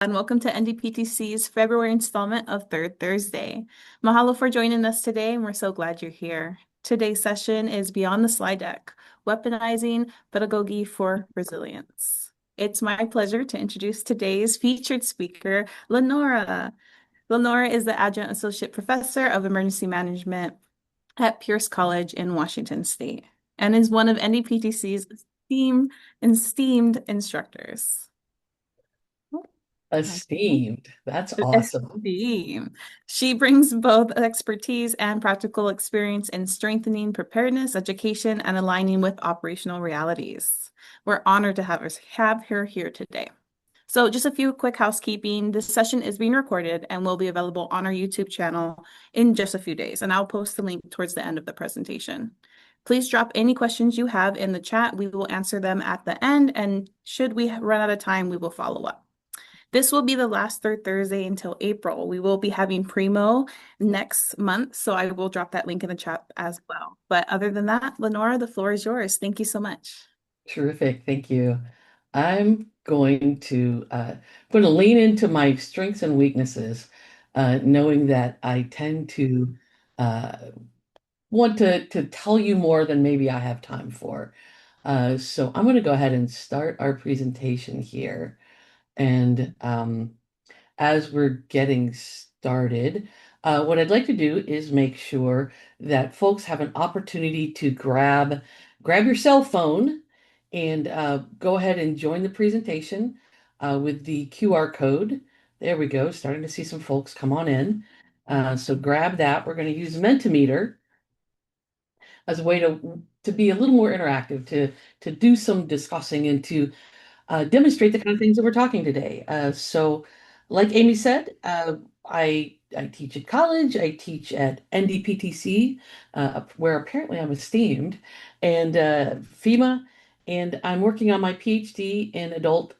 And welcome to NDPTC's February installment of Third Thursday. Mahalo for joining us today, and we're so glad you're here. Today's session is Beyond the Slide Deck, Weaponizing Pedagogy for Resilience. It's my pleasure to introduce today's featured speaker, Lenora. Lenora is the Adjunct Associate Professor of Emergency Management at Pierce College in Washington State and is one of NDPTC's esteemed instructors. Esteemed. That's awesome. Esteem. She brings both expertise and practical experience in strengthening preparedness, education, and aligning with operational realities. We're honored to have her here today. So, just a few quick housekeeping. This session is being recorded and will be available on our YouTube channel in just a few days, and I'll post the link towards the end of the presentation. Please drop any questions you have in the chat. We will answer them at the end, and should we run out of time, we will follow up. This will be the last third Thursday until April. We will be having Primo next month, so I will drop that link in the chat as well. But other than that, Lenora, the floor is yours. Thank you so much. Terrific. Thank you. I'm going to lean into my strengths and weaknesses, knowing that I tend to uh, want to tell you more than maybe I have time for. So I'm going to go ahead and start our presentation here. And as we're getting started, what I'd like to do is make sure that folks have an opportunity to grab your cell phone and go ahead and join the presentation with the QR code. There we go. Starting to see some folks come on in. So grab that. We're going to use Mentimeter as a way to be a little more interactive, to do some discussing and to demonstrate the kind of things that we're talking today. So, like Amy said, I teach at college. I teach at NDPTC, where apparently I'm esteemed, and FEMA, and I'm working on my PhD in adult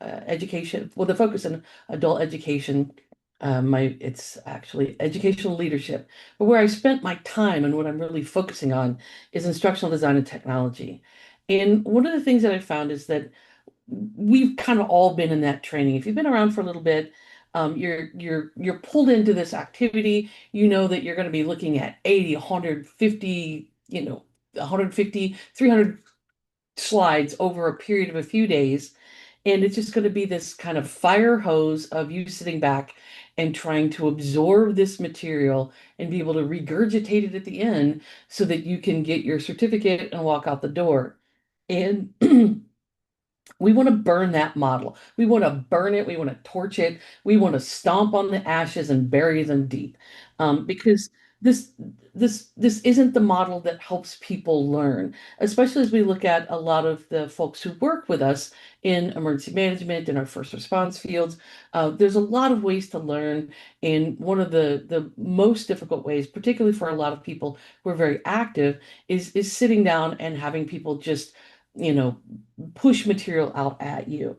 education with a focus in adult education. It's actually educational leadership, but where I spent my time and what I'm really focusing on is instructional design and technology. And one of the things that I found is that we've kind of all been in that training. If you've been around for a little bit, you're pulled into this activity. You know that you're going to be looking at 80, 150, 150, 300 slides over a period of a few days. And it's just going to be this kind of fire hose of you sitting back and trying to absorb this material and be able to regurgitate it at the end so that you can get your certificate and walk out the door. And we want to burn that model. We want to burn it. We want to torch it. We want to stomp on the ashes and bury them deep, because this this isn't the model that helps people learn. Especially as we look at a lot of the folks who work with us in emergency management in our first response fields. There's a lot of ways to learn, and one of the most difficult ways, particularly for a lot of people who are very active, is sitting down and having people just you know push material out at you.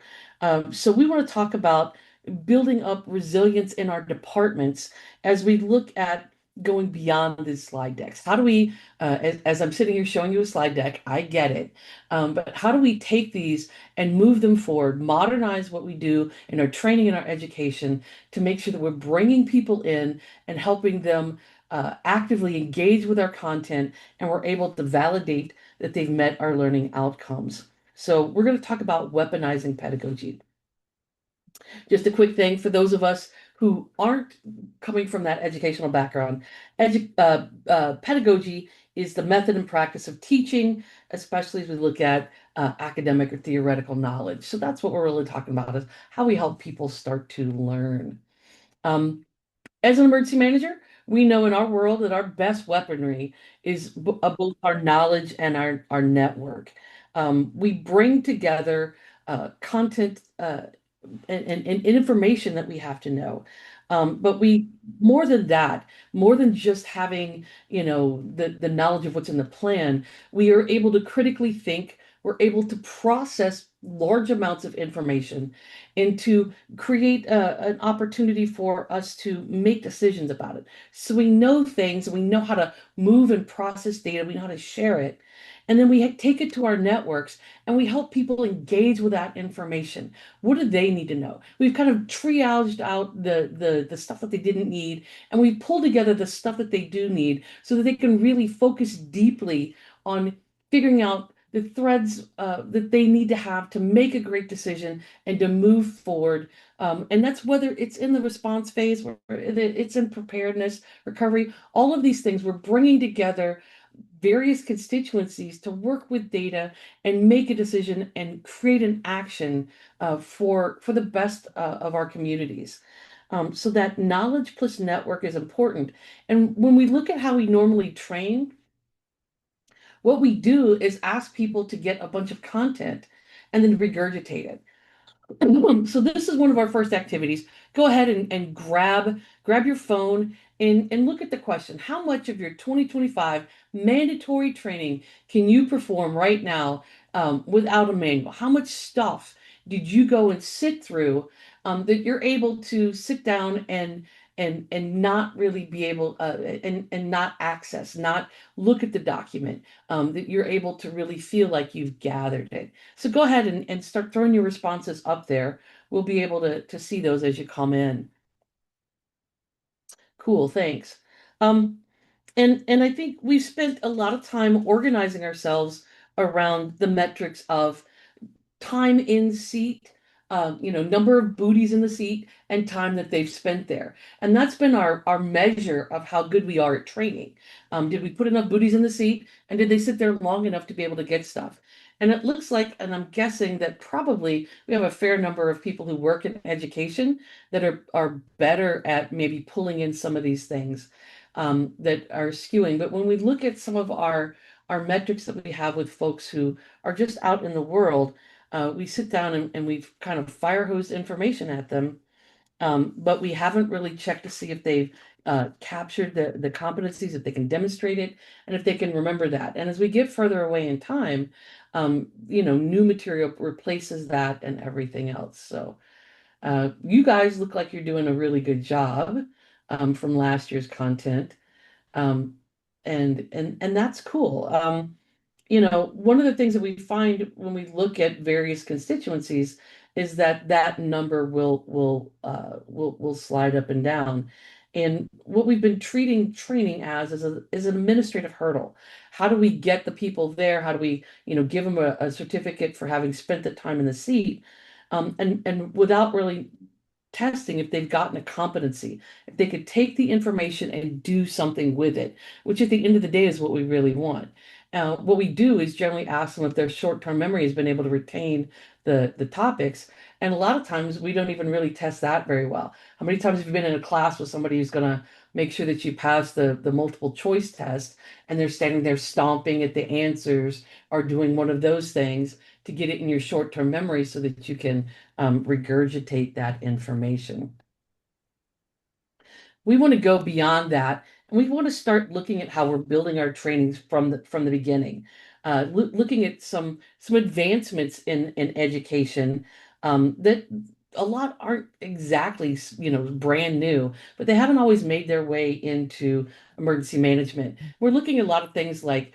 So we want to talk about building up resilience in our departments as we look at going beyond these slide decks. How do we, as I'm sitting here showing you a slide deck, I get it, but how do we take these and move them forward, modernize what we do in our training and our education to make sure that we're bringing people in and helping them actively engage with our content, and we're able to validate that they've met our learning outcomes. So we're going to talk about weaponizing pedagogy. Just a quick thing for those of us who aren't coming from that educational background. Pedagogy is the method and practice of teaching, especially as we look at academic or theoretical knowledge. So that's what we're really talking about, is how we help people start to learn. As an emergency manager, we know in our world that our best weaponry is both our knowledge and our network. We bring together content and information that we have to know. But we, more than that, more than just having, the knowledge of what's in the plan, we are able to critically think, we're able to process large amounts of information and to create an opportunity for us to make decisions about it. So we know things, and we know how to move and process data, we know how to share it. And then we take it to our networks and we help people engage with that information. What do they need to know? We've kind of triaged out the stuff that they didn't need, and we pull together the stuff that they do need so that they can really focus deeply on figuring out the threads that they need to have to make a great decision and to move forward. And that's whether it's in the response phase, or it's in preparedness, recovery, all of these things. We're bringing together various constituencies to work with data and make a decision and create an action for the best of our communities. So that knowledge plus network is important. And when we look at how we normally train, what we do is ask people to get a bunch of content and then regurgitate it. So this is one of our first activities. Go ahead and grab your phone and look at the question. How much of your 2025 mandatory training can you perform right now without a manual? How much stuff did you go and sit through that you're able to sit down and not really be able and not access, not look at the document, that you're able to really feel like you've gathered it. So go ahead and start throwing your responses up there. We'll be able to see those as you come in. Cool, thanks. Um, and I think we've spent a lot of time organizing ourselves around the metrics of time in seat, number of booties in the seat, and time that they've spent there. And that's been our measure of how good we are at training. Did we put enough booties in the seat, and did they sit there long enough to be able to get stuff? And it looks like, and I'm guessing that probably we have a fair number of people who work in education that are better at maybe pulling in some of these things that are skewing. But when we look at some of our metrics that we have with folks who are just out in the world, we sit down and we've kind of fire hosed information at them, but we haven't really checked to see if they've captured the competencies, if they can demonstrate it, and if they can remember that. And as we get further away in time, new material replaces that and everything else. So you guys look like you're doing a really good job from last year's content, um, and that's cool. One of the things that we find when we look at various constituencies is that that number will slide up and down. And what we've been treating training as is an administrative hurdle. How do we get the people there? How do we, give them a certificate for having spent the time in the seat? And without really testing if they've gotten a competency, if they could take the information and do something with it, which at the end of the day is what we really want. What we do is generally ask them if their short-term memory has been able to retain the topics. And a lot of times we don't even really test that very well. How many times have you been in a class with somebody who's going to make sure that you pass the multiple choice test and they're standing there stomping at the answers or doing one of those things to get it in your short-term memory so that you can regurgitate that information? We want to go beyond that, and we want to start looking at how we're building our trainings from the beginning, looking at some advancements in education that a lot aren't exactly brand new, but they haven't always made their way into emergency management. We're looking at a lot of things like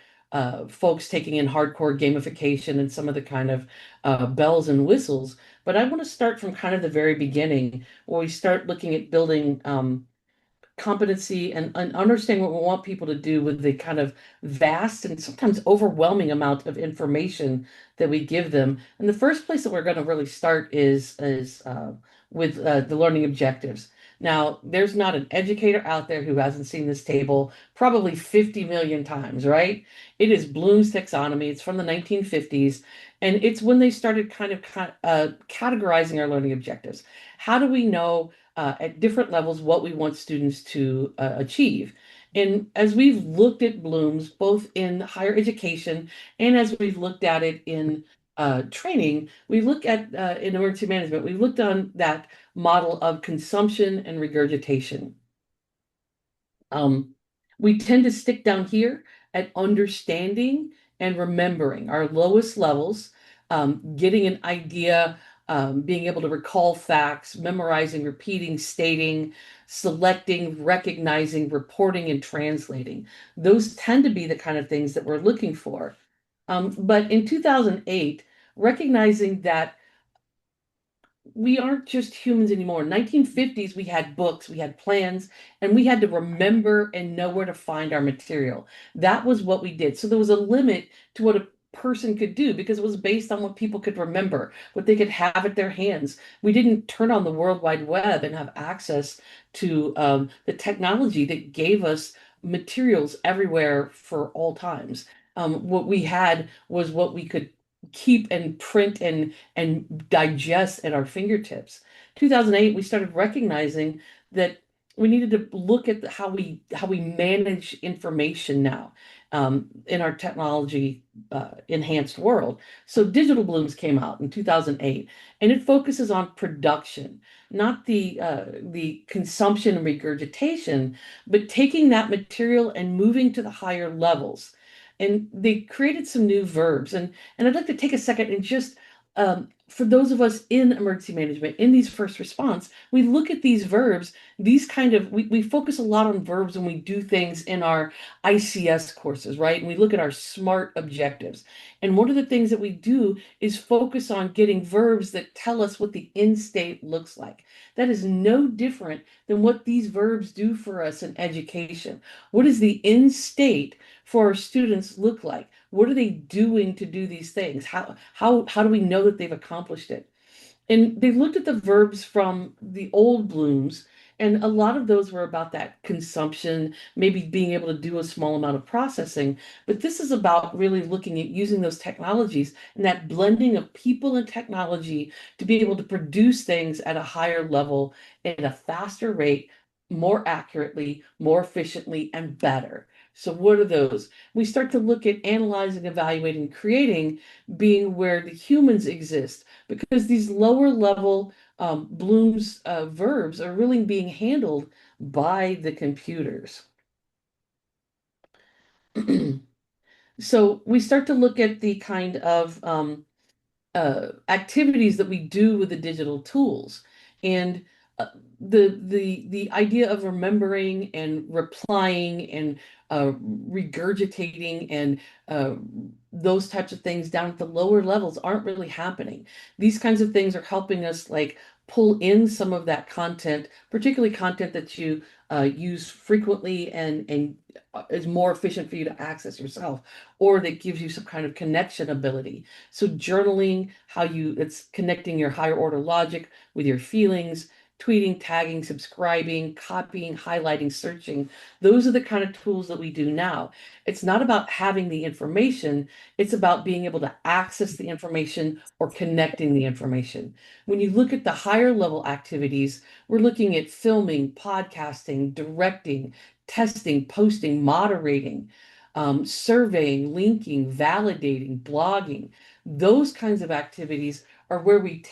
folks taking in hardcore gamification and some of the kind of bells and whistles. But I want to start from kind of the very beginning, where we start looking at building competency and understanding what we want people to do with the kind of vast and sometimes overwhelming amount of information that we give them. And the first place that we're going to really start is with the learning objectives. Now, there's not an educator out there who hasn't seen this table probably 50 million times, right? It is Bloom's taxonomy. It's from the 1950s, and it's when they started kind of categorizing our learning objectives. How do we know at different levels what we want students to achieve? And as we've looked at Bloom's, both in higher education and as we've looked at it in training, we look at in emergency management, we looked on that model of consumption and regurgitation. Um, we tend to stick down here at understanding and remembering our lowest levels, getting an idea, being able to recall facts, memorizing, repeating, stating, selecting, recognizing, reporting, and translating. Those tend to be the kind of things that we're looking for. But in 2008, recognizing that we aren't just humans anymore. 1950s, we had books, we had plans, and we had to remember and know where to find our material. That was what we did. So there was a limit to what a person could do because it was based on what people could remember, what they could have at their hands. We didn't turn on the World Wide Web and have access to the technology that gave us materials everywhere for all times. What we had was what we could keep and print and digest at our fingertips. 2008, we started recognizing that we needed to look at how we manage information now in our technology enhanced world. So Digital Blooms came out in 2008, and it focuses on production, not the consumption and regurgitation, but taking that material and moving to the higher levels. And they created some new verbs, and I'd like to take a second and just, for those of us in emergency management, in these first response, we look at these verbs, we focus a lot on verbs when we do things in our ICS courses, right? And we look at our SMART objectives. And one of the things that we do is focus on getting verbs that tell us what the end state looks like. That is no different than what these verbs do for us in education. What does the end state for our students look like? What are they doing to do these things? How do we know that they've accomplished it? And they looked at the verbs from the old blooms, and a lot of those were about that consumption, maybe being able to do a small amount of processing. But this is about really looking at using those technologies and that blending of people and technology to be able to produce things at a higher level, at a faster rate, more accurately, more efficiently, and better. So, what are those? We start to look at analyzing, evaluating, creating being where the humans exist because these lower level Bloom's verbs are really being handled by the computers. So we start to look at the kind of activities that we do with the digital tools, and uh, the idea of remembering and replying and regurgitating and uh, those types of things down at the lower levels aren't really happening. These kinds of things are helping us like pull in some of that content, particularly content that you use frequently and is more efficient for you to access yourself, or that gives you some kind of connection ability. So journaling, it's connecting your higher order logic with your feelings, tweeting, tagging, subscribing, copying, highlighting, searching. Those are the kind of tools that we do now. It's not about having the information, it's about being able to access the information or connecting the information. When you look at the higher level activities, we're looking at filming, podcasting, directing, testing, posting, moderating, surveying, linking, validating, blogging. Those kinds of activities are where we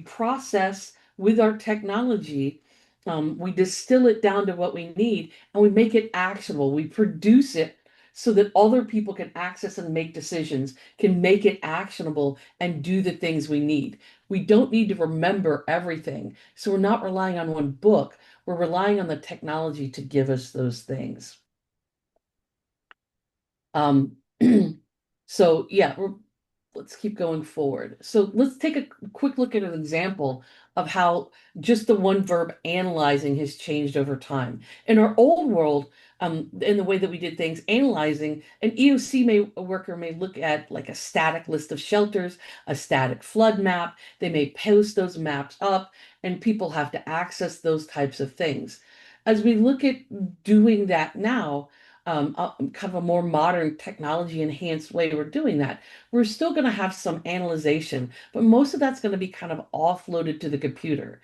process with our technology, we distill it down to what we need, and we make it actionable. We produce it so that other people can access and make decisions, can make it actionable and do the things we need. We don't need to remember everything. So we're not relying on one book. We're relying on the technology to give us those things. Um, so yeah, let's keep going forward. So let's take a quick look at an example of how just the one verb analyzing has changed over time. In our old world, in the way that we did things, analyzing, a worker may look at like a static list of shelters, a static flood map. They may post those maps up, and people have to access those types of things. As we look at doing that now, kind of a more modern technology enhanced way we're doing that. We're still going to have some analyzation, but most of that's going to be kind of offloaded to the computer.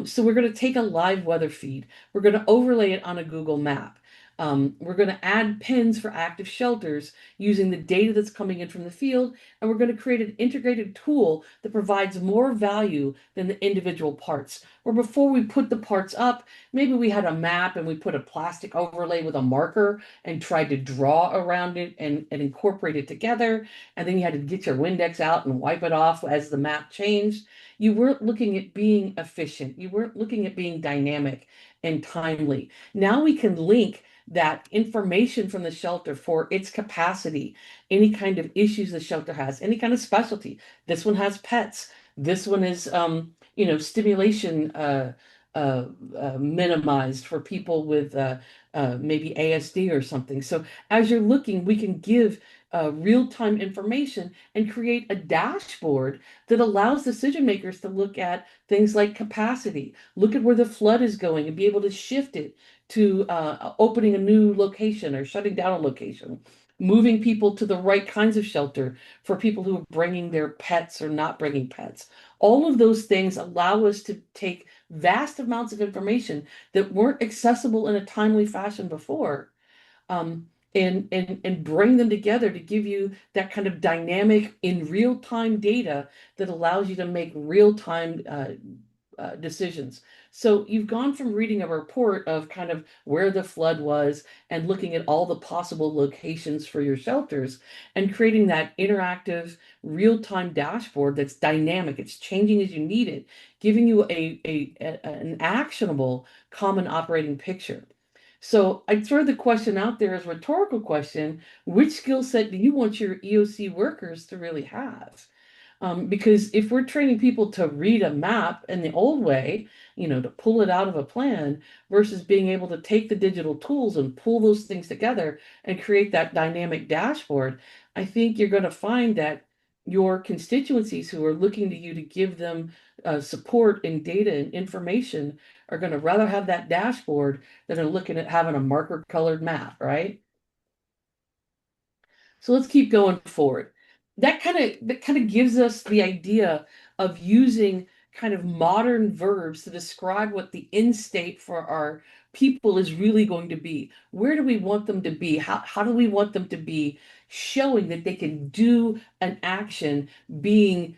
So we're going to take a live weather feed. We're going to overlay it on a Google map. We're going to add pins for active shelters using the data that's coming in from the field, and we're going to create an integrated tool that provides more value than the individual parts. Where before we put the parts up, maybe we had a map and we put a plastic overlay with a marker and tried to draw around it and incorporate it together. And then you had to get your Windex out and wipe it off as the map changed. You weren't looking at being efficient. You weren't looking at being dynamic and timely. Now we can link that information from the shelter for its capacity, any kind of issues the shelter has, any kind of specialty. This one has pets. This one is, stimulation minimized for people with maybe ASD or something. So as you're looking, we can give real-time information and create a dashboard that allows decision makers to look at things like capacity, look at where the flood is going and be able to shift it to opening a new location or shutting down a location, moving people to the right kinds of shelter for people who are bringing their pets or not bringing pets. All of those things allow us to take vast amounts of information that weren't accessible in a timely fashion before, um, and bring them together to give you that kind of dynamic in real time data that allows you to make real time decisions. So you've gone from reading a report of kind of where the flood was and looking at all the possible locations for your shelters and creating that interactive real-time dashboard that's dynamic. It's changing as you need it, giving you an actionable common operating picture. So I throw the question out there as a rhetorical question, which skill set do you want your EOC workers to really have? Because if we're training people to read a map in the old way, to pull it out of a plan versus being able to take the digital tools and pull those things together and create that dynamic dashboard, I think you're going to find that your constituencies who are looking to you to give them support and data and information are going to rather have that dashboard than are looking at having a marker colored map, right? So let's keep going forward. That kind of gives us the idea of using kind of modern verbs to describe what the end state for our people is really going to be. Where do we want them to be? How do we want them to be showing that they can do an action being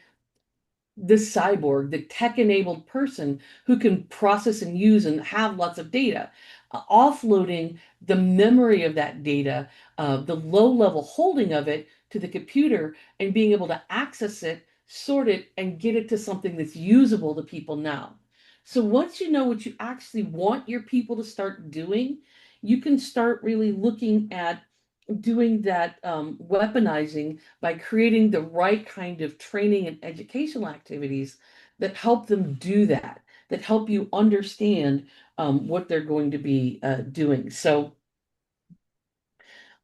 the cyborg, the tech-enabled person who can process and use and have lots of data, offloading the memory of that data, the low-level holding of it to the computer, and being able to access it, sort it, and get it to something that's usable to people now. So once you know what you actually want your people to start doing, you can start really looking at doing that weaponizing by creating the right kind of training and educational activities that help them do that, that help you understand what they're going to be doing. So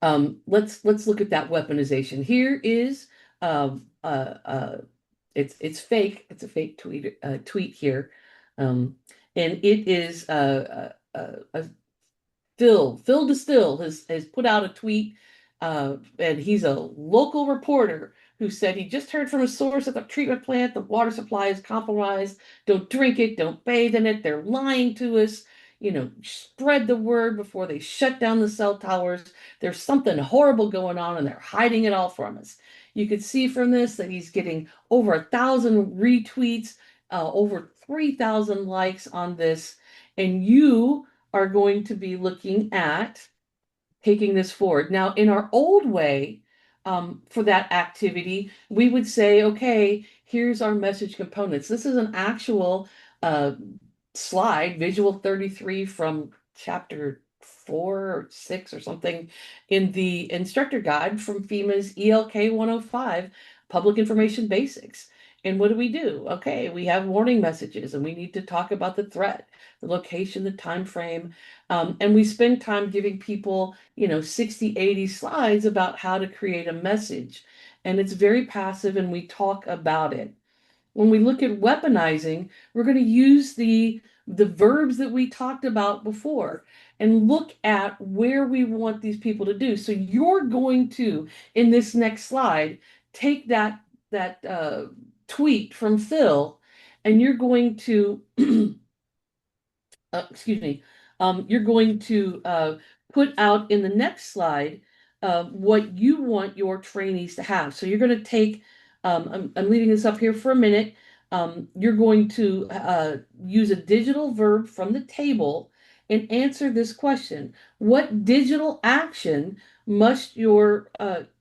let's look at that weaponization. Here is it's fake. It's a fake tweet here, and it is a Phil Distill has put out a tweet, and he's a local reporter who said he just heard from a source at the treatment plant the water supply is compromised. Don't drink it, don't bathe in it. They're lying to us. Spread the word before they shut down the cell towers. There's something horrible going on, and they're hiding it all from us. You could see from this that he's getting over 1,000 retweets, over 3,000 likes on this, and you are going to be looking at taking this forward. Now, in our old way, for that activity, we would say, okay, here's our message components. This is an actual uh, slide, Visual 33 from chapter 4 or 6 or something in the instructor guide from FEMA's ELK 105, Public Information Basics. And what do? Okay, we have warning messages and we need to talk about the threat, the location, the time frame. And we spend time giving people, 60, 80 slides about how to create a message. And it's very passive and we talk about it. When we look at weaponizing, we're going to use the verbs that we talked about before and look at where we want these people to do. So you're going to, in this next slide, take that tweet from Phil, and you're going to excuse me, you're going to put out in the next slide what you want your trainees to have. So you're going to take, I'm leaving this up here for a minute. You're going to use a digital verb from the table and answer this question. What digital action must your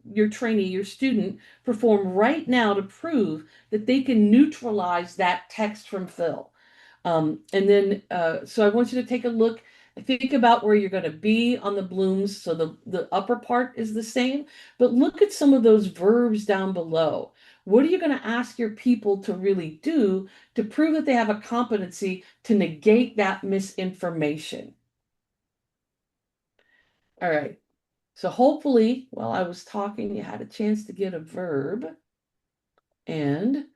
your trainee, your student, perform right now to prove that they can neutralize that text from Phil. So I want you to take a look, think about where you're going to be on the blooms. So the upper part is the same, but look at some of those verbs down below. What are you going to ask your people to really do to prove that they have a competency to negate that misinformation? All right. So hopefully, while I was talking, you had a chance to get a verb. And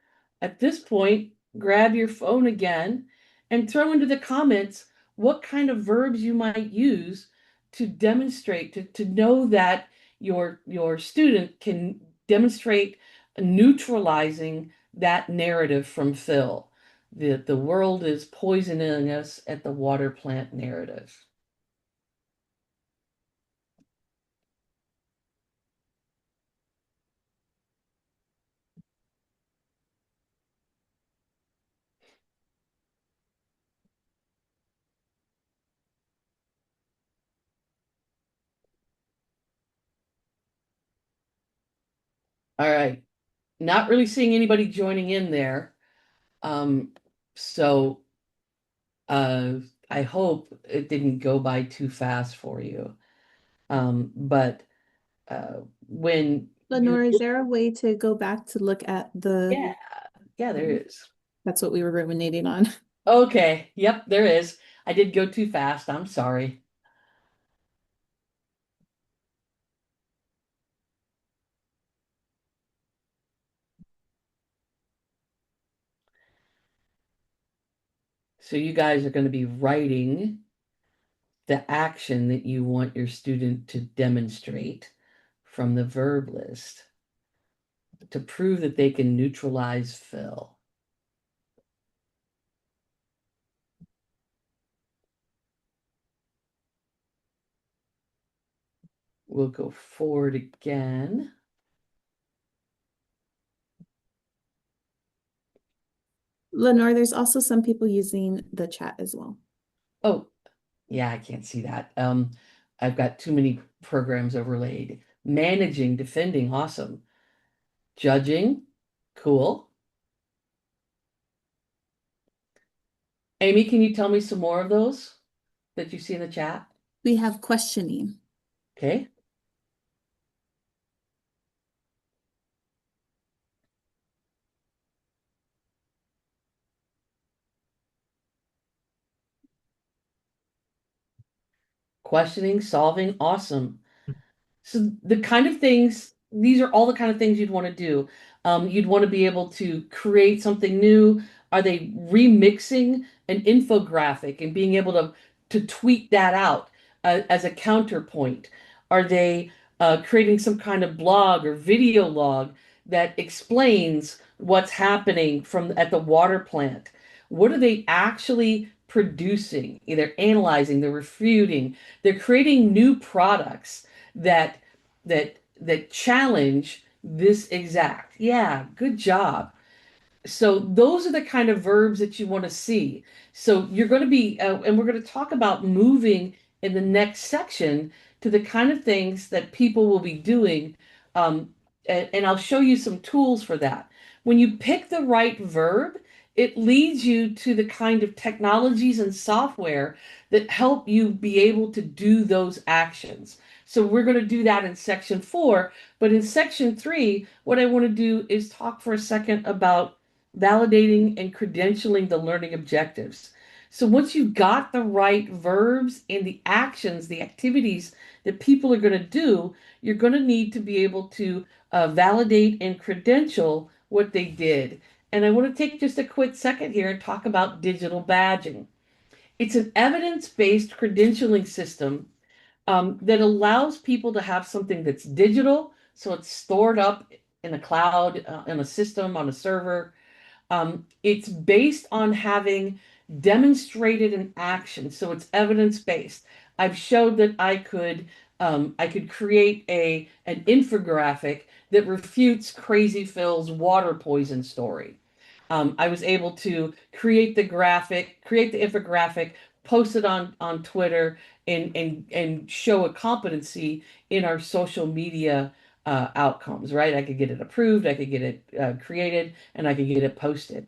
at this point, grab your phone again and throw into the comments what kind of verbs you might use to demonstrate, to know that your student can demonstrate neutralizing that narrative from Phil. The world is poisoning us at the water plant narrative. All right. Not really seeing anybody joining in there. Um, so uh, I hope it didn't go by too fast for you. But when you're, Lenore, is there a way to go back to look at the, yeah, yeah, there is. that's what we were ruminating on. Okay, yep, there is. I did go too fast. I'm sorry. So you guys are going to be writing the action that you want your student to demonstrate from the verb list to prove that they can neutralize fill. We'll go forward again. Lenore, there's also some people using the chat as well. Oh, yeah, I can't see that. I've got too many programs overlaid. Managing, defending, awesome. Judging, cool. Amy, can you tell me some more of those that you see in the chat? We have questioning. Okay. Questioning, solving, awesome. So the kind of things, these are all the kind of things you'd want to do. You'd want to be able to create something new. Are they remixing an infographic and being able to tweet that out as a counterpoint? Are they creating some kind of blog or video log that explains what's happening from at the water plant? What are they actually producing? They're analyzing, they're refuting, they're creating new products that that challenge this exact. Yeah, good job. So those are the kind of verbs that you want to see. So you're going to be, and we're going to talk about moving in the next section to the kind of things that people will be doing. And I'll show you some tools for that. When you pick the right verb, it leads you to the kind of technologies and software that help you be able to do those actions. So we're going to do that in section 4. But in section 3, what I want to do is talk for a second about validating and credentialing the learning objectives. So once you've got the right verbs and the actions, the activities that people are going to do, you're going to need to be able to validate and credential what they did. And I want to take just a quick second here and talk about digital badging. It's an evidence-based credentialing system that allows people to have something that's digital, so it's stored up in a cloud, in a system, on a server. It's based on having demonstrated an action, so it's evidence-based. I've showed that I could create an infographic that refutes Crazy Phil's water poison story. I was able to create the infographic, post it on Twitter, and show a competency in our social media outcomes, right? I could get it approved, I could get it created, and I could get it posted.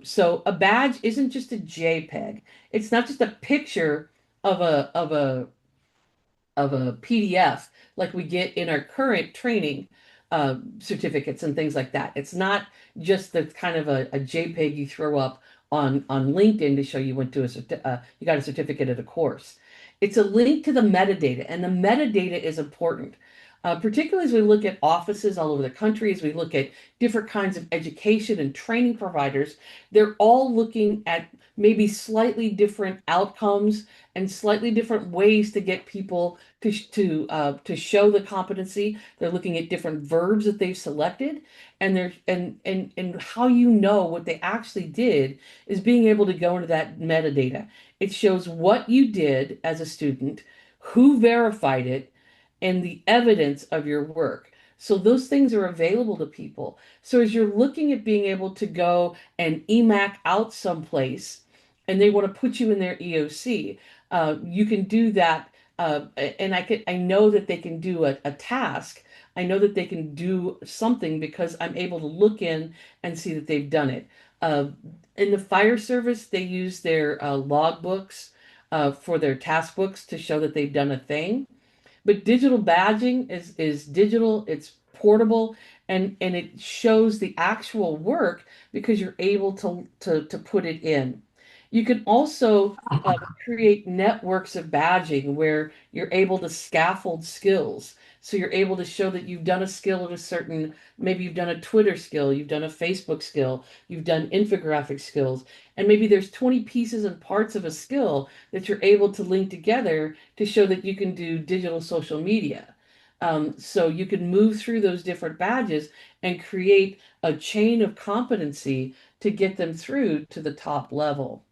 So a badge isn't just a JPEG. It's not just a picture of a PDF like we get in our current training certificates and things like that. It's not just the kind of a JPEG you throw up on LinkedIn to show you went to you got a certificate at a course. It's a link to the metadata, and the metadata is important. Particularly as we look at offices all over the country, as we look at different kinds of education and training providers, they're all looking at maybe slightly different outcomes and slightly different ways to get people to show the competency. They're looking at different verbs that they've selected, and how you know what they actually did is being able to go into that metadata. It shows what you did as a student, who verified it, and the evidence of your work. So those things are available to people. So as you're looking at being able to go and EMAC out someplace, and they want to put you in their EOC, you can do that. And I know that they can do a task. I know that they can do something because I'm able to look in and see that they've done it. Uh, in the fire service, they use their log books for their task books to show that they've done a thing. But digital badging is digital, it's portable, and it shows the actual work because you're able to put it in. You can also create networks of badging where you're able to scaffold skills. So you're able to show that you've done a skill at a certain, maybe you've done a Twitter skill, you've done a Facebook skill, you've done infographic skills, and maybe there's 20 pieces and parts of a skill that you're able to link together to show that you can do digital social media. So you can move through those different badges and create a chain of competency to get them through to the top level.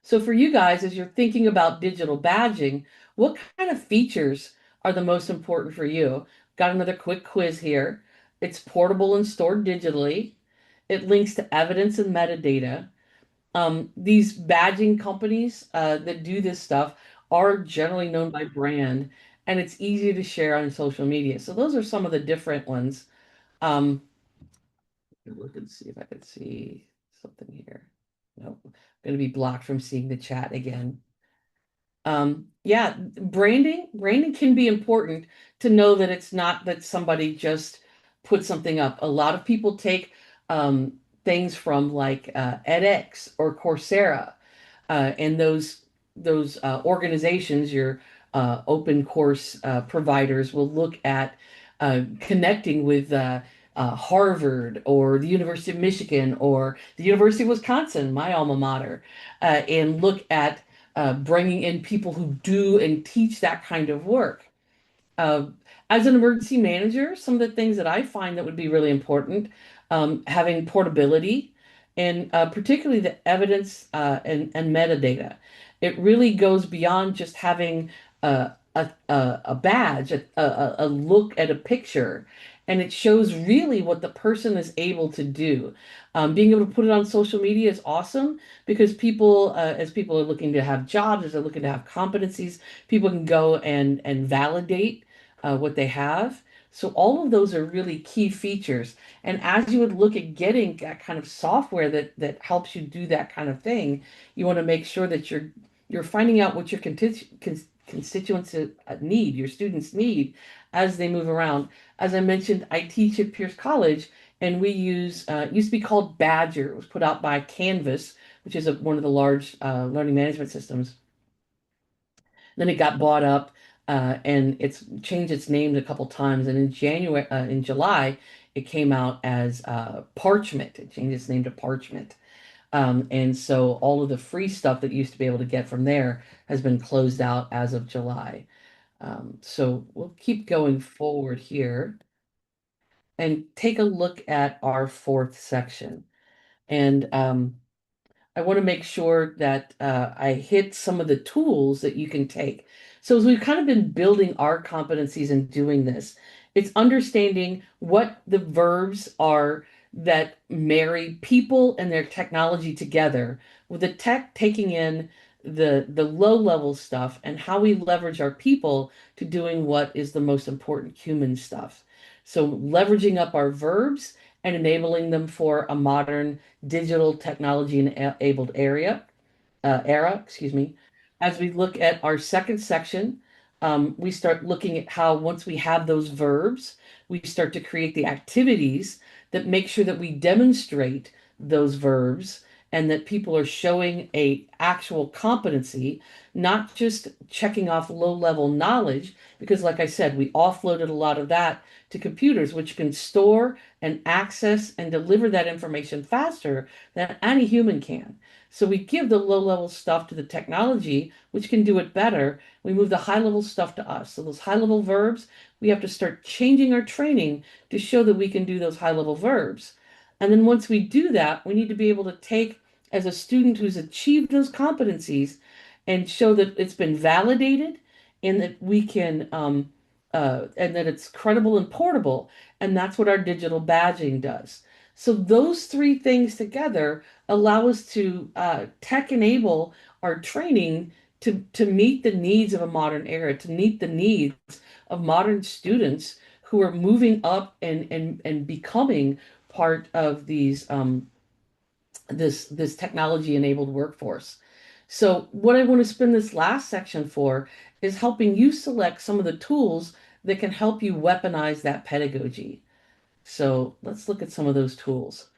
So for you guys, as you're thinking about digital badging, what kind of features are the most important for you? Got another quick quiz here. It's portable and stored digitally. It links to evidence and metadata. These badging companies that do this stuff are generally known by brand, and it's easy to share on social media. So those are some of the different ones. Look and see if I can see something here. Nope, I'm going to be blocked from seeing the chat again. Yeah, branding can be important to know that it's not that somebody just put something up. A lot of people take things from like edX or Coursera, and those organizations, your open course providers, will look at connecting with Harvard or the University of Michigan or the University of Wisconsin, my alma mater, and look at bringing in people who do and teach that kind of work. Uh, as an emergency manager, some of the things that I find that would be really important, having portability and particularly the evidence and metadata. It really goes beyond just having a badge, a look at a picture, and it shows really what the person is able to do. Being able to put it on social media is awesome because as people are looking to have jobs, as they're looking to have competencies, people can go and validate what they have. So all of those are really key features. And as you would look at getting that kind of software that helps you do that kind of thing, you want to make sure that you're finding out what your constituents need, your students need as they move around. As I mentioned, I teach at Pierce College, and we use it used to be called Badger. It was put out by Canvas, which is one of the large learning management systems. Then it got bought up, and it's changed its name a couple times. And in July, it came out as Parchment. It changed its name to Parchment. And so all of the free stuff that you used to be able to get from there has been closed out as of July. So we'll keep going forward here and take a look at our fourth section. And I want to make sure that I hit some of the tools that you can take. So as we've kind of been building our competencies in doing this, it's understanding what the verbs are that marry people and their technology together, with the tech taking in the low level stuff and how we leverage our people to doing what is the most important human stuff. So leveraging up our verbs and enabling them for a modern digital technology enabled era, excuse me. As we look at our second section, we start looking at how once we have those verbs, we start to create the activities that make sure that we demonstrate those verbs and that people are showing a actual competency, not just checking off low-level knowledge, because like I said, we offloaded a lot of that to computers, which can store and access and deliver that information faster than any human can. So we give the low level stuff to the technology, which can do it better. We move the high level stuff to us. So those high level verbs, we have to start changing our training to show that we can do those high level verbs. And then once we do that, we need to be able to take as a student who's achieved those competencies and show that it's been validated and that we can, and that it's credible and portable. And that's what our digital badging does. So those three things together allow us to tech enable our training to meet the needs of a modern era, to meet the needs of modern students who are moving up and becoming part of this technology enabled workforce. So what I want to spend this last section for is helping you select some of the tools that can help you weaponize that pedagogy. So let's look at some of those tools.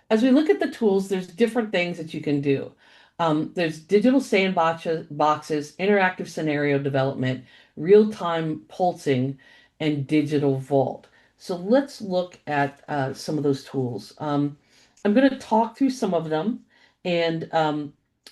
As we look at the tools, there's different things that you can do. There's digital sandboxes, interactive scenario development, real-time pulsing, and digital vault. So let's look at some of those tools. I'm going to talk through some of them. And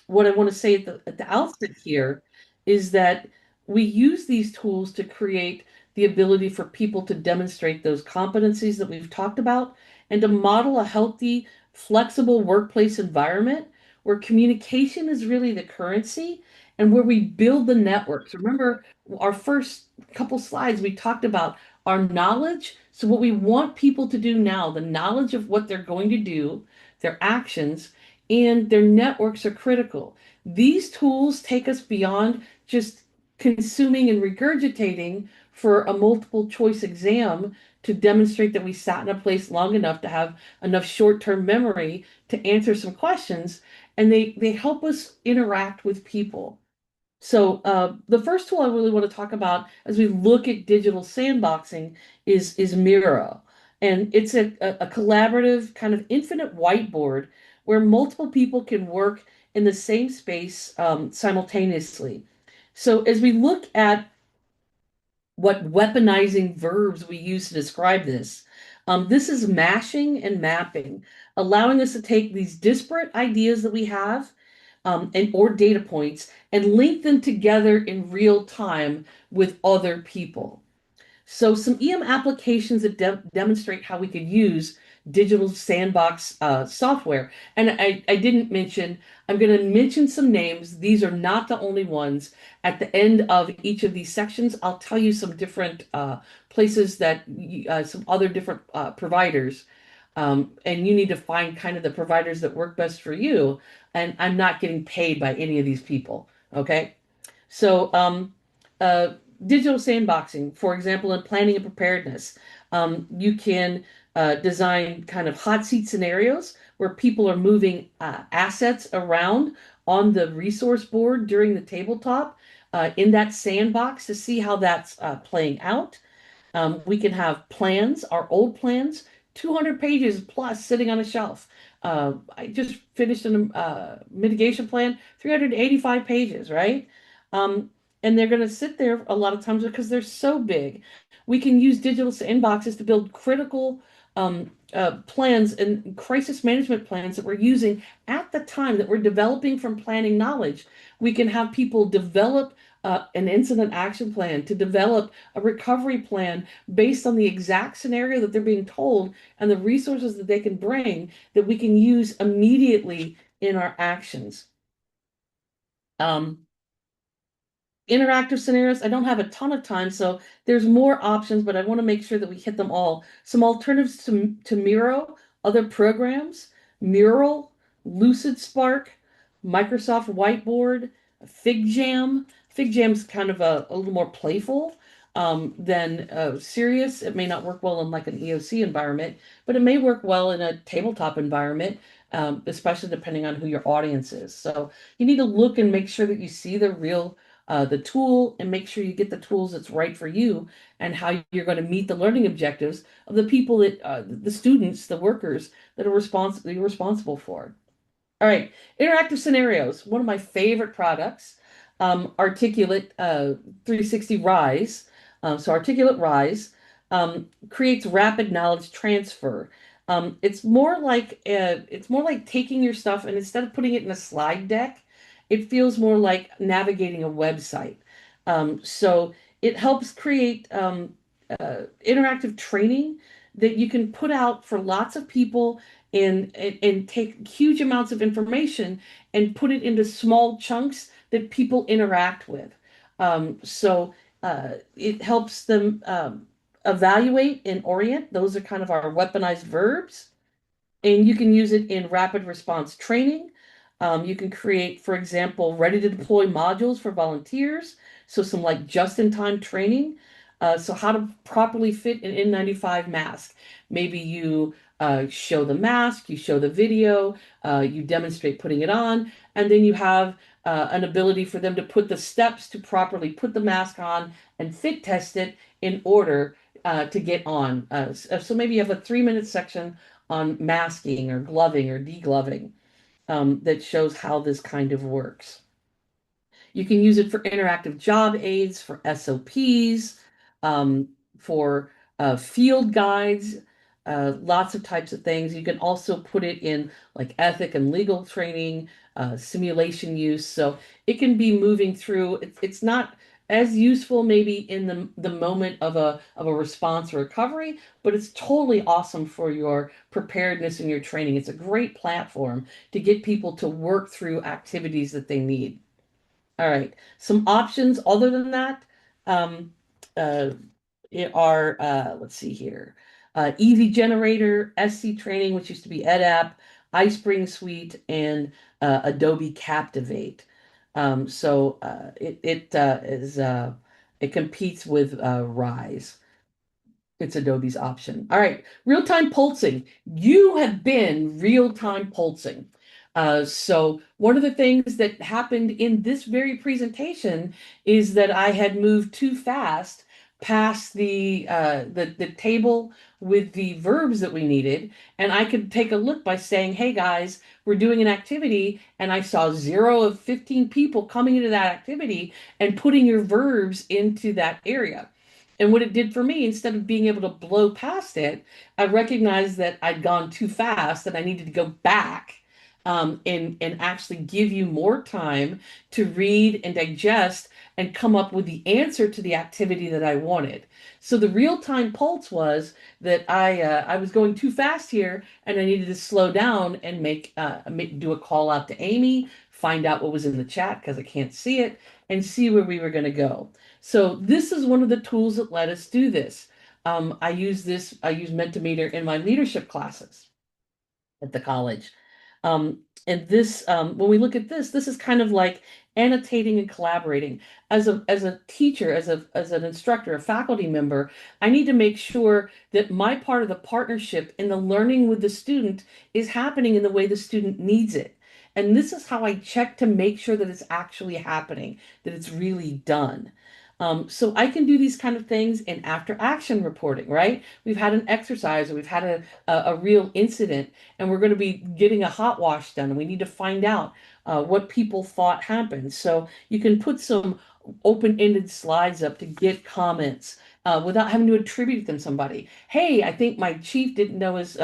what I want to say at the outset here is that we use these tools to create the ability for people to demonstrate those competencies that we've talked about and to model a healthy, flexible workplace environment where communication is really the currency and where we build the networks. Remember, our first couple slides, we talked about our knowledge. So, what we want people to do now, the knowledge of what they're going to do, their actions, and their networks are critical. These tools take us beyond just consuming and regurgitating for a multiple choice exam to demonstrate that we sat in a place long enough to have enough short-term memory to answer some questions, and they help us interact with people. So the first tool I really want to talk about as we look at digital sandboxing is Miro. And it's a collaborative kind of infinite whiteboard where multiple people can work in the same space simultaneously. So as we look at what weaponizing verbs we use to describe this. This is mashing and mapping, allowing us to take these disparate ideas that we have and or data points and link them together in real time with other people. So some EM applications that demonstrate how we could use digital sandbox software. And I didn't mention, I'm going to mention some names. These are not the only ones. At the end of each of these sections, I'll tell you some different places that, some other different providers. And you need to find kind of the providers that work best for you. And I'm not getting paid by any of these people. Okay. So, uh, digital sandboxing, for example, in planning and preparedness, you can design kind of hot seat scenarios where people are moving assets around on the resource board during the tabletop in that sandbox to see how that's playing out. We can have plans, our old plans, 200 pages plus sitting on a shelf. I just finished a mitigation plan, 385 pages, right? And they're going to sit there a lot of times because they're so big. We can use digital inboxes to build critical plans and crisis management plans that we're using at the time that we're developing from planning knowledge. We can have people develop an incident action plan, to develop a recovery plan based on the exact scenario that they're being told and the resources that they can bring that we can use immediately in our actions. Um, Interactive scenarios, I don't have a ton of time, so there's more options, but I want to make sure that we hit them all. Some alternatives to Miro, other programs, Mural, Lucid Spark, Microsoft Whiteboard, fig jam. Fig jam's kind of a little more playful than serious. It may not work well in like an EOC environment, but it may work well in a tabletop environment, especially depending on who your audience is. So you need to look and make sure that you see the tool, and make sure you get the tools that's right for you and how you're going to meet the learning objectives of the people the students, the workers that you're responsible for. All right, interactive scenarios. One of my favorite products, Articulate 360 Rise. Articulate Rise creates rapid knowledge transfer. It's more like taking your stuff, and instead of putting it in a slide deck, it feels more like navigating a website. So it helps create interactive training that you can put out for lots of people, and take huge amounts of information and put it into small chunks that people interact with. It helps them evaluate and orient. Those are kind of our weaponized verbs, and you can use it in rapid response training. You can create, for example, ready to deploy modules for volunteers. So some like just-in-time training. So how to properly fit an N95 mask. Maybe you show the mask, you show the video, you demonstrate putting it on, and then you have an ability for them to put the steps to properly put the mask on and fit test it in order to get on. So maybe you have a 3-minute section on masking or gloving or degloving that shows how this kind of works. You can use it for interactive job aids, for SOPs, um, for field guides, lots of types of things. You can also put it in like ethic and legal training, simulation use. So it can be moving through. It's not as useful maybe in the moment of a response or recovery, but it's totally awesome for your preparedness and your training. It's a great platform to get people to work through activities that they need. All right. Some options other than that um, uh, let's see here, Easy Generator, SC Training, which used to be EdApp, iSpring Suite, and Adobe Captivate. It competes with Rise. It's Adobe's option. All right, real-time pulsing. You have been real-time pulsing. So one of the things that happened in this very presentation is that I had moved too fast past the table with the verbs that we needed, and I could take a look by saying, "Hey guys, we're doing an activity," and I saw 0 of 15 people coming into that activity and putting your verbs into that area. And what it did for me, instead of being able to blow past it, I recognized that I'd gone too fast and I needed to go back and actually give you more time to read and digest and come up with the answer to the activity that I wanted. So the real-time pulse was that I was going too fast here, and I needed to slow down and do a call out to Amy, find out what was in the chat because I can't see it, and see where we were going to go. So this is one of the tools that let us do this. I use Mentimeter in my leadership classes at the college. When we look at this, this is kind of like annotating and collaborating. As a teacher, as an instructor, a faculty member, I need to make sure that my part of the partnership in the learning with the student is happening in the way the student needs it. And this is how I check to make sure that it's actually happening, that it's really done. So I can do these kind of things in after action reporting, right? We've had an exercise, or we've had a real incident, and we're going to be getting a hot wash done, and we need to find out what people thought happened. So you can put some open-ended slides up to get comments without having to attribute them to somebody. Hey, I think my chief didn't know his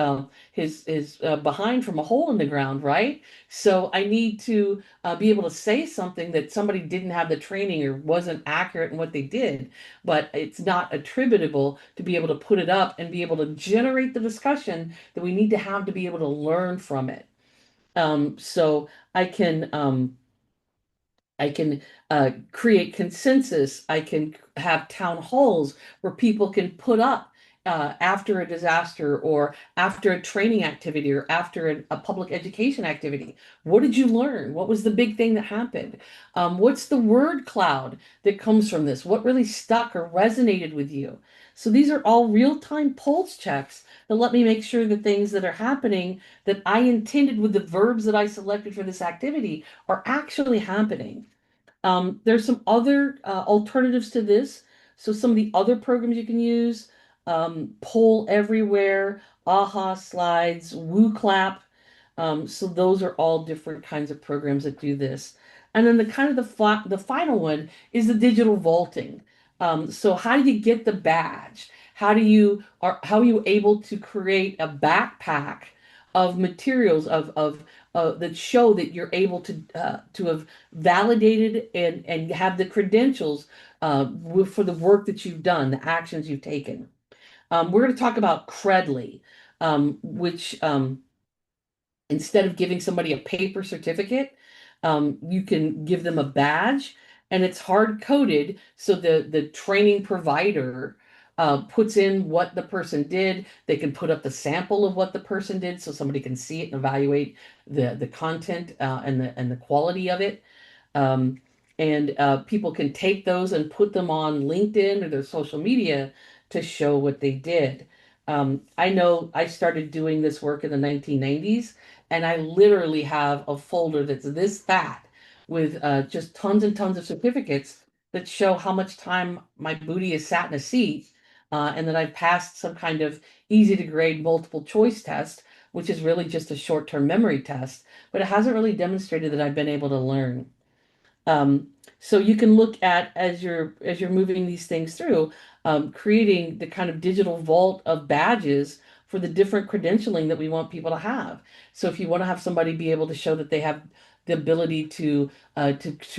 behind from a hole in the ground, right? So I need to be able to say something that somebody didn't have the training or wasn't accurate in what they did, but it's not attributable, to be able to put it up and be able to generate the discussion that we need to be able to learn from it. So I can create consensus. I can have town halls where people can put up after a disaster or after a training activity or after a public education activity? What did you learn? What was the big thing that happened? What's the word cloud that comes from this? What really stuck or resonated with you? So these are all real-time pulse checks that let me make sure the things that are happening that I intended with the verbs that I selected for this activity are actually happening. There's some other alternatives to this. So some of the other programs you can use, Poll Everywhere, AHA Slides, WooClap. So those are all different kinds of programs that do this. And then the kind of the final one is the digital vaulting. So how do you get the badge? How are you able to create a backpack of materials that show that you're able to have validated and have the credentials for the work that you've done, the actions you've taken. We're going to talk about Credly, which instead of giving somebody a paper certificate, you can give them a badge, and it's hard coded. So the training provider puts in what the person did. They can put up the sample of what the person did, so somebody can see it and evaluate the content and the quality of it. Um, and people can take those and put them on LinkedIn or their social media to show what they did. I know I started doing this work in the 1990s, and I literally have a folder that's this fat with just tons and tons of certificates that show how much time my booty has sat in a seat, and that I've passed some kind of easy to grade multiple choice test, which is really just a short-term memory test, but it hasn't really demonstrated that I've been able to learn. Um, so you can look at as you're moving these things through, creating the kind of digital vault of badges for the different credentialing that we want people to have. So if you want to have somebody be able to show that they have the ability to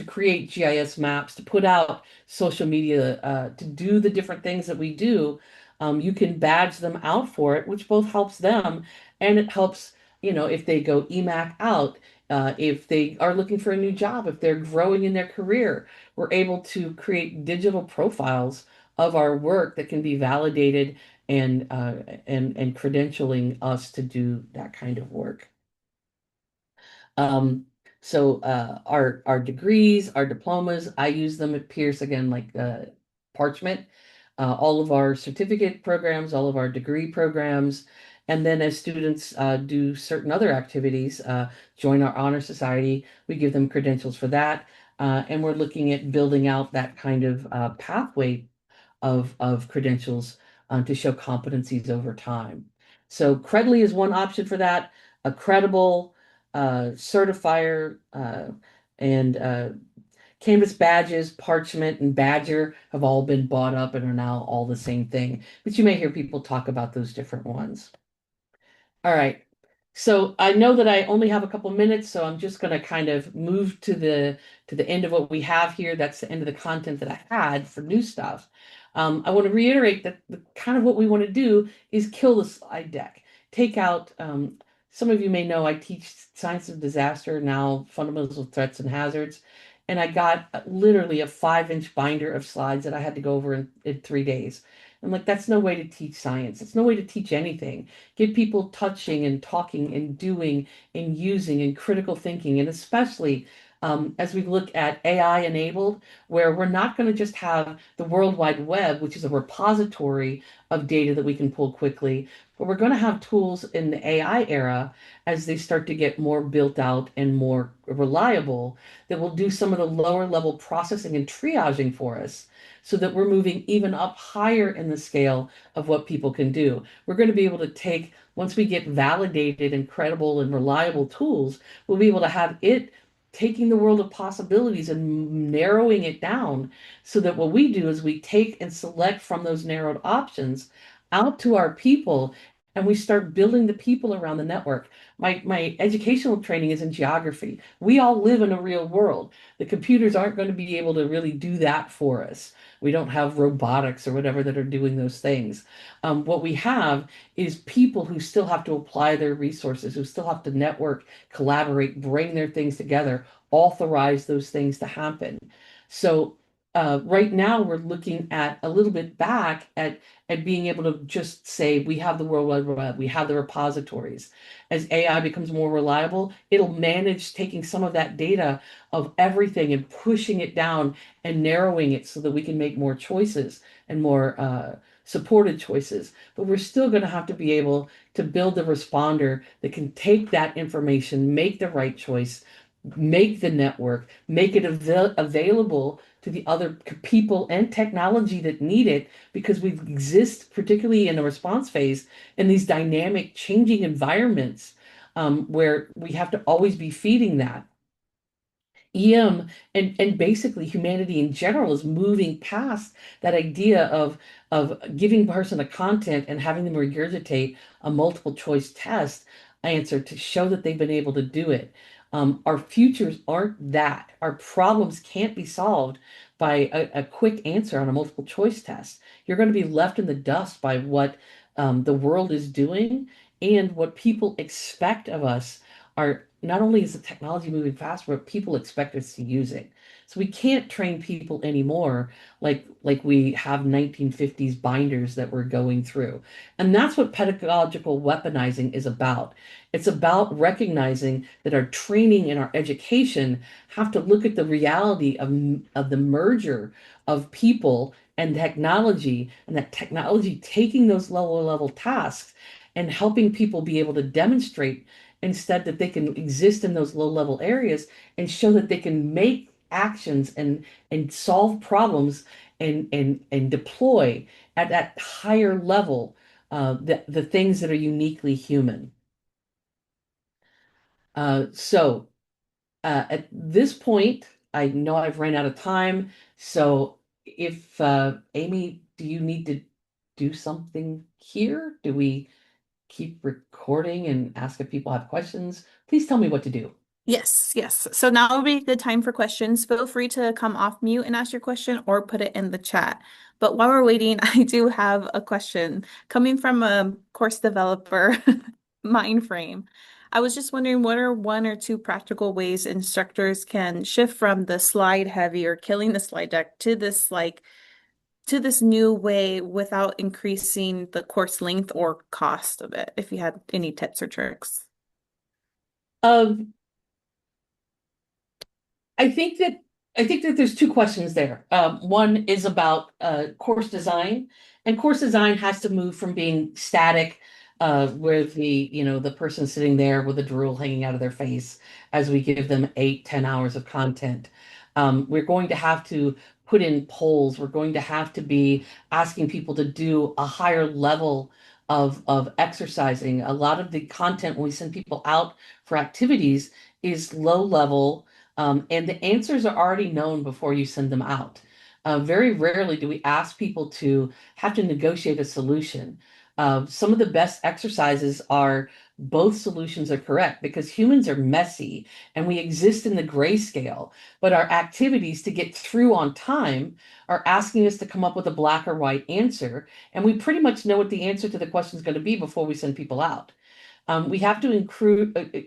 create GIS maps, to put out social media, to do the different things that we do, you can badge them out for it, which both helps them and it helps, if they go EMAC out, if they are looking for a new job, if they're growing in their career, we're able to create digital profiles of our work that can be validated and credentialing us to do that kind of work. Um, our degrees, our diplomas, I use them at Pierce again, like parchment. All of our certificate programs, all of our degree programs, and then as students do certain other activities, join our honor society, we give them credentials for that, and we're looking at building out that kind of pathway of credentials to show competencies over time. So Credly is one option for that. A credible certifier and Canvas badges, Parchment, and Badger have all been bought up and are now all the same thing. But you may hear people talk about those different ones. All right. So I know that I only have a couple minutes, so I'm just going to kind of move to the end of what we have here. That's the end of the content that I had for new stuff. I want to reiterate that the kind of what we want to do is kill the slide deck. Take out, some of you may know I teach science of disaster now, fundamentals of threats and hazards, and I got literally a 5-inch binder of slides that I had to go over in 3 days. I'm like, that's no way to teach science. It's no way to teach anything. Get people touching and talking and doing and using and critical thinking, and especially as we look at AI enabled, where we're not going to just have the World Wide Web, which is a repository of data that we can pull quickly, but we're going to have tools in the AI era as they start to get more built out and more reliable that will do some of the lower level processing and triaging for us so that we're moving even up higher in the scale of what people can do. We're going to be able to take, once we get validated and credible and reliable tools, we'll be able to have it taking the world of possibilities and narrowing it down so that what we do is we take and select from those narrowed options out to our people and we start building the people around the network. My educational training is in geography. We all live in a real world. The computers aren't going to be able to really do that for us. We don't have robotics or whatever that are doing those things. What we have is people who still have to apply their resources, who still have to network, collaborate, bring their things together, authorize those things to happen. So right now we're looking at a little bit back at being able to just say we have the World Wide Web, we have the repositories. As AI becomes more reliable, it'll manage taking some of that data of everything and pushing it down and narrowing it so that we can make more choices and more supported choices. But we're still going to have to be able to build the responder that can take that information, make the right choice, make the network, make it available to the other people and technology that need it, because we exist, particularly in the response phase, in these dynamic, changing environments where we have to always be feeding that. EM and basically humanity in general is moving past that idea of giving a person a content and having them regurgitate a multiple choice test answer to show that they've been able to do it. Our futures aren't that. Our problems can't be solved by a quick answer on a multiple choice test. You're going to be left in the dust by what the world is doing and what people expect of us are not only is the technology moving fast, but people expect us to use it. So we can't train people anymore like we have 1950s binders that we're going through. And that's what pedagogical weaponizing is about. It's about recognizing that our training and our education have to look at the reality of the merger of people and technology, and that technology taking those lower level tasks and helping people be able to demonstrate instead that they can exist in those low level areas and show that they can make actions and solve problems and deploy at that higher level the things that are uniquely human. At this point, I know I've ran out of time. So if Amy, do you need to do something here? Do we keep recording and ask if people have questions? Please tell me what to do. Yes, yes. So now would be a good time for questions. Feel free to come off mute and ask your question or put it in the chat. But while we're waiting, I do have a question coming from a course developer mind frame. I was just wondering, what are one or two practical ways instructors can shift from the slide heavy or killing the slide deck to this to this new way without increasing the course length or cost of it, if you had any tips or tricks? Um, I think that I think that there's two questions there. One is about course design, and course design has to move from being static, where the person sitting there with a drool hanging out of their face as we give them 8, 10 hours of content. We're going to have to put in polls. We're going to have to be asking people to do a higher level of exercising. A lot of the content when we send people out for activities is low level, and the answers are already known before you send them out. Very rarely do we ask people to have to negotiate a solution. Some of the best exercises are both solutions are correct because humans are messy and we exist in the grayscale, but our activities to get through on time are asking us to come up with a black or white answer. And we pretty much know what the answer to the question is going to be before we send people out. We have to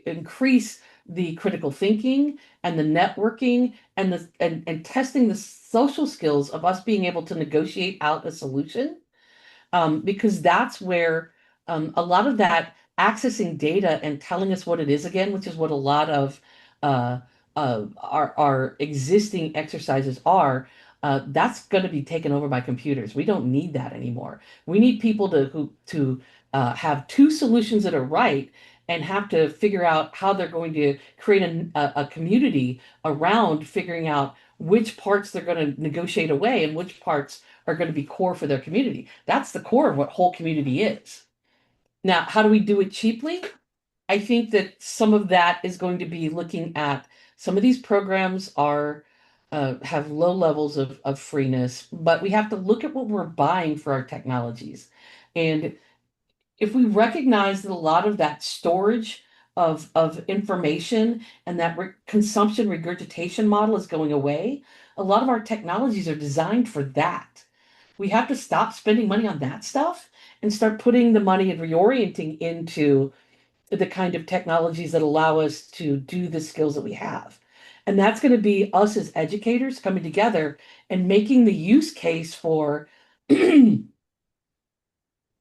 increase the critical thinking and the networking and testing the social skills of us being able to negotiate out a solution, because that's where a lot of that accessing data and telling us what it is again, which is what a lot of uh, our existing exercises are. That's going to be taken over by computers. We don't need that anymore. We need people to have two solutions that are right and have to figure out how they're going to create a community around figuring out which parts they're going to negotiate away and which parts are going to be core for their community. That's the core of what whole community is. Now, how do we do it cheaply? I think that some of that is going to be looking at some of these programs are have low levels of freeness, but we have to look at what we're buying for our technologies. And if we recognize that a lot of that storage of information and that consumption regurgitation model is going away, a lot of our technologies are designed for that. We have to stop spending money on that stuff and start putting the money and reorienting into the kind of technologies that allow us to do the skills that we have. And that's going to be us as educators coming together and making the use case for having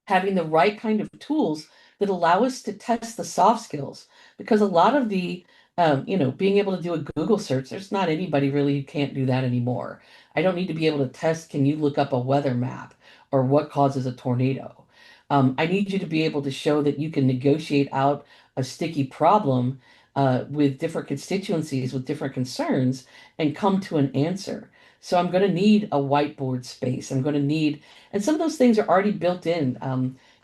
the right kind of tools that allow us to test the soft skills. Because a lot of being able to do a Google search, there's not anybody really who can't do that anymore. I don't need to be able to test, can you look up a weather map or what causes a tornado? I need you to be able to show that you can negotiate out a sticky problem with different constituencies, with different concerns, and come to an answer. So I'm going to need a whiteboard space. I'm going to need and some of those things are already built in.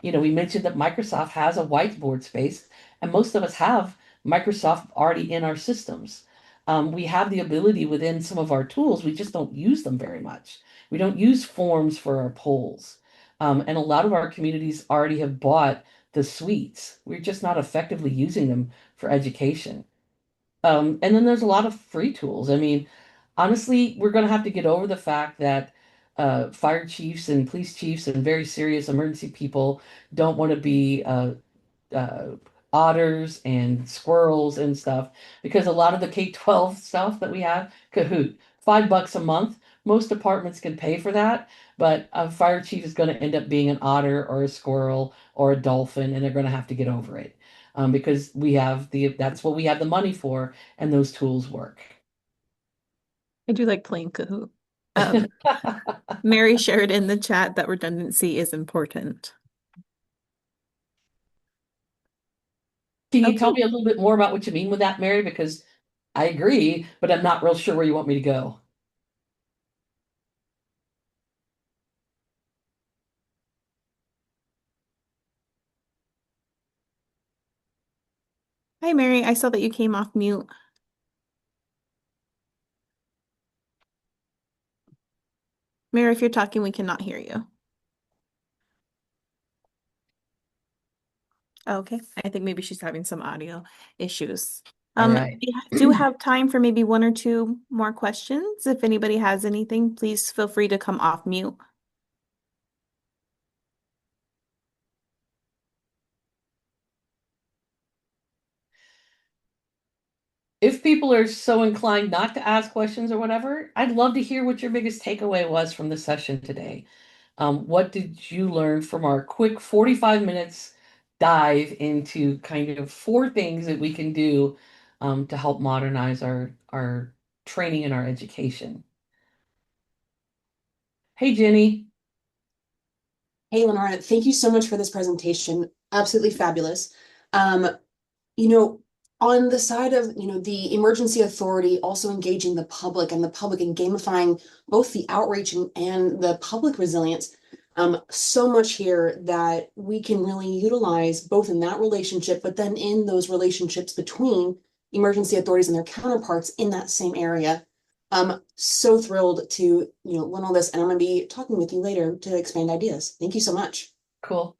We mentioned that Microsoft has a whiteboard space, and most of us have Microsoft already in our systems. We have the ability within some of our tools, we just don't use them very much. We don't use forms for our polls. And a lot of our communities already have bought the suites. We're just not effectively using them for education. And then there's a lot of free tools. I mean, honestly, we're going to have to get over the fact that fire chiefs and police chiefs and very serious emergency people don't want to be uh, otters and squirrels and stuff because a lot of the K-12 stuff that we have, Kahoot, $5 a month. Most departments can pay for that, but a fire chief is going to end up being an otter or a squirrel or a dolphin, and they're going to have to get over it because that's what we have the money for, and those tools work. I do like playing Kahoot. Um, Mary shared in the chat that redundancy is important. Can you tell Okay. me a little bit more about what you mean with that, Mary? Because I agree, but I'm not real sure where you want me to go. Hi, Mary. I saw that you came off mute. Mary, if you're talking, we cannot hear you. Okay. I think maybe she's having some audio issues. All right. We do have time for maybe one or two more questions. If anybody has anything, please feel free to come off mute. If people are so inclined not to ask questions or whatever, I'd love to hear what your biggest takeaway was from the session today. What did you learn from our quick 45 minutes dive into kind of four things that we can do to help modernize our training and our education? Hey, Jenny. Hey, Lenora, thank you so much for this presentation. Absolutely fabulous. Um, you know, on the side of, the emergency authority also engaging the public and gamifying both the outreach and the public resilience, so much here that we can really utilize both in that relationship, but then in those relationships between emergency authorities and their counterparts in that same area. I'm so thrilled to, learn all this, and I'm going to be talking with you later to expand ideas. Thank you so much. Cool.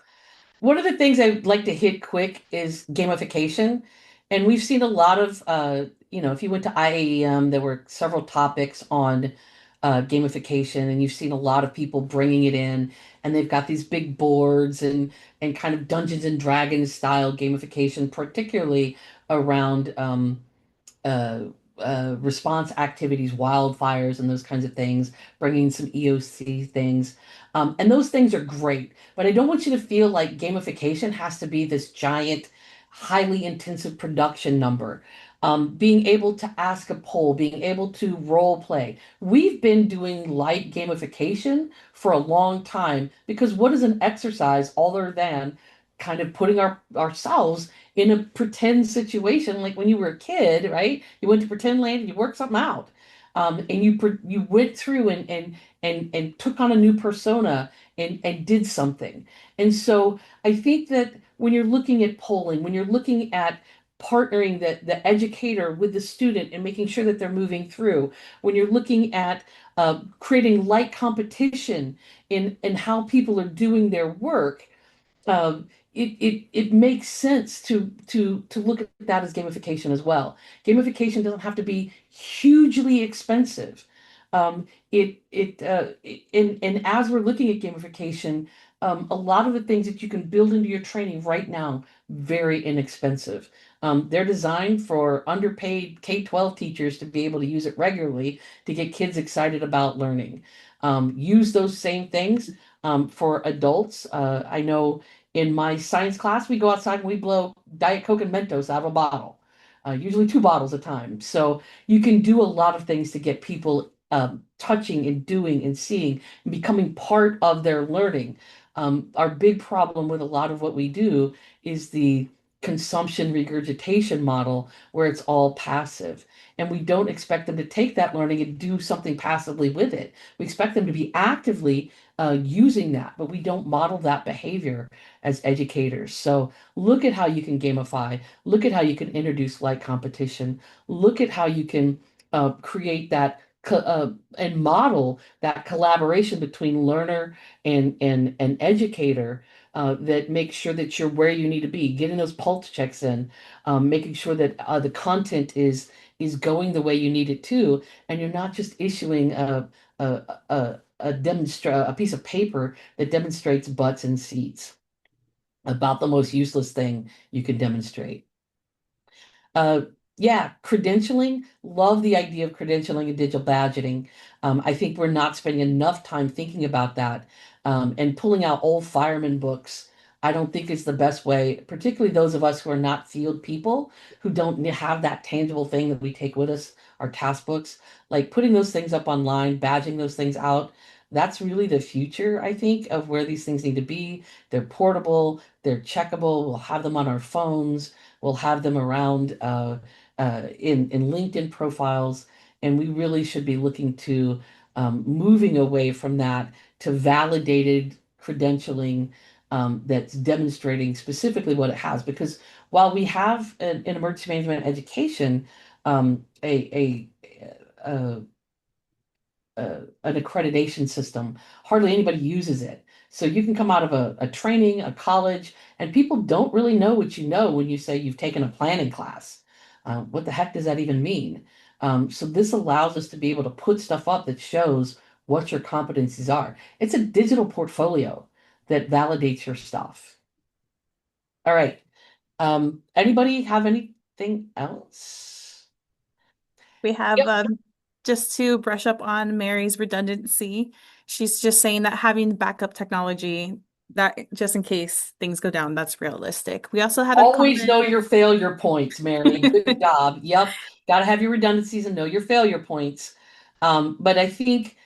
One of the things I'd like to hit quick is gamification. And we've seen a lot of, if you went to IAEM, there were several topics on gamification, and you've seen a lot of people bringing it in, and they've got these big boards and kind of Dungeons and Dragons style gamification, particularly around uh, response activities, wildfires, and those kinds of things, bringing some EOC things. And those things are great, but I don't want you to feel like gamification has to be this giant, highly intensive production number. Being able to ask a poll, being able to role play. We've been doing light gamification for a long time because what is an exercise other than kind of putting ourselves in a pretend situation like when you were a kid, right? You went to pretend land and you worked something out. And you went through and took on a new persona and did something. And so I think that when you're looking at polling, when you're looking at partnering the educator with the student and making sure that they're moving through, when you're looking at creating light competition in how people are doing their work, it makes sense to look at that as gamification as well. Gamification doesn't have to be hugely expensive. And as we're looking at gamification, a lot of the things that you can build into your training right now, very inexpensive. They're designed for underpaid K-12 teachers to be able to use it regularly to get kids excited about learning. Use those same things for adults. I know in my science class, we go outside and we blow Diet Coke and Mentos out of a bottle, usually two bottles at a time. So you can do a lot of things to get people touching and doing and seeing and becoming part of their learning. Our big problem with a lot of what we do is the consumption regurgitation model where it's all passive. And we don't expect them to take that learning and do something passively with it. We expect them to be actively using that, but we don't model that behavior as educators. So look at how you can gamify, look at how you can introduce light competition, look at how you can create that and model that collaboration between learner and educator that makes sure that you're where you need to be, getting those pulse checks in, making sure that the content is going the way you need it to, and you're not just issuing a piece of paper that demonstrates butts and seats about the most useless thing you can demonstrate. Uh, yeah, credentialing. Love the idea of credentialing and digital badging. I think we're not spending enough time thinking about that. And pulling out old fireman books, I don't think is the best way, particularly those of us who are not field people, who don't have that tangible thing that we take with us, our task books. Like putting those things up online, badging those things out. That's really the future, I think, of where these things need to be. They're portable, they're checkable, we'll have them on our phones. We'll have them around in LinkedIn profiles, and we really should be looking to moving away from that to validated credentialing that's demonstrating specifically what it has. Because while we have an emergency management education, a an accreditation system. Hardly anybody uses it. So you can come out of a training, a college, and people don't really know what you know when you say you've taken a planning class. What the heck does that even mean? So this allows us to be able to put stuff up that shows what your competencies are. It's a digital portfolio that validates your stuff. All right. Anybody have anything else? We have Yep. just to brush up on Mary's redundancy. She's just saying that having backup technology that just in case things go down, that's realistic. We also had a Always comment. know your failure points, Mary. Good job. Yep. Got to have your redundancies and know your failure points. But I think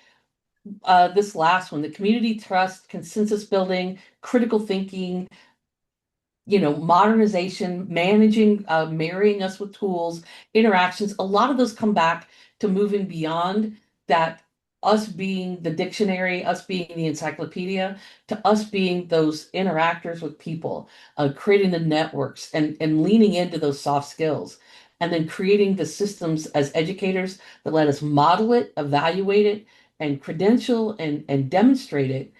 this last one, the community trust, consensus building, critical thinking, modernization, managing, marrying us with tools, interactions, a lot of those come back to moving beyond that, us being the dictionary, us being the encyclopedia, to us being those interactors with people, creating the networks and leaning into those soft skills, and then creating the systems as educators that let us model it, evaluate it, and credential and demonstrate it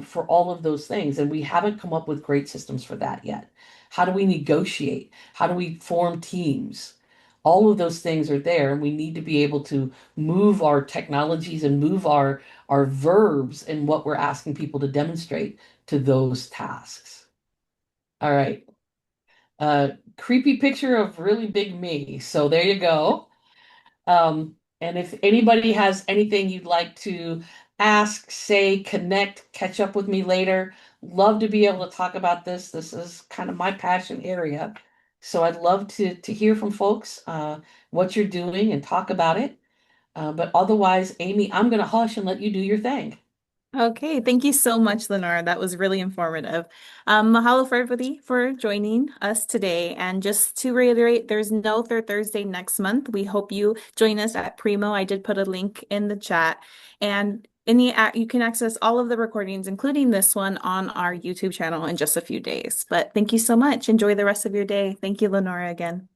for all of those things. And we haven't come up with great systems for that yet. How do we negotiate? How do we form teams? All of those things are there, and we need to be able to move our technologies and move our verbs and what we're asking people to demonstrate to those tasks. All right. Creepy picture of really big me. So there you go. And if anybody has anything you'd like to ask, say, connect, catch up with me later, love to be able to talk about this. This is kind of my passion area. So I'd love to hear from folks what you're doing and talk about it. But otherwise, Amy, I'm going to hush and let you do your thing. Okay, thank you so much, Lenore. That was really informative. Mahalo for everybody for joining us today. And just to reiterate, there's no Third Thursday next month. We hope you join us at Primo. I did put a link in the chat. And you can access all of the recordings, including this one, on our YouTube channel in just a few days. But thank you so much. Enjoy the rest of your day. Thank you, Lenora, again.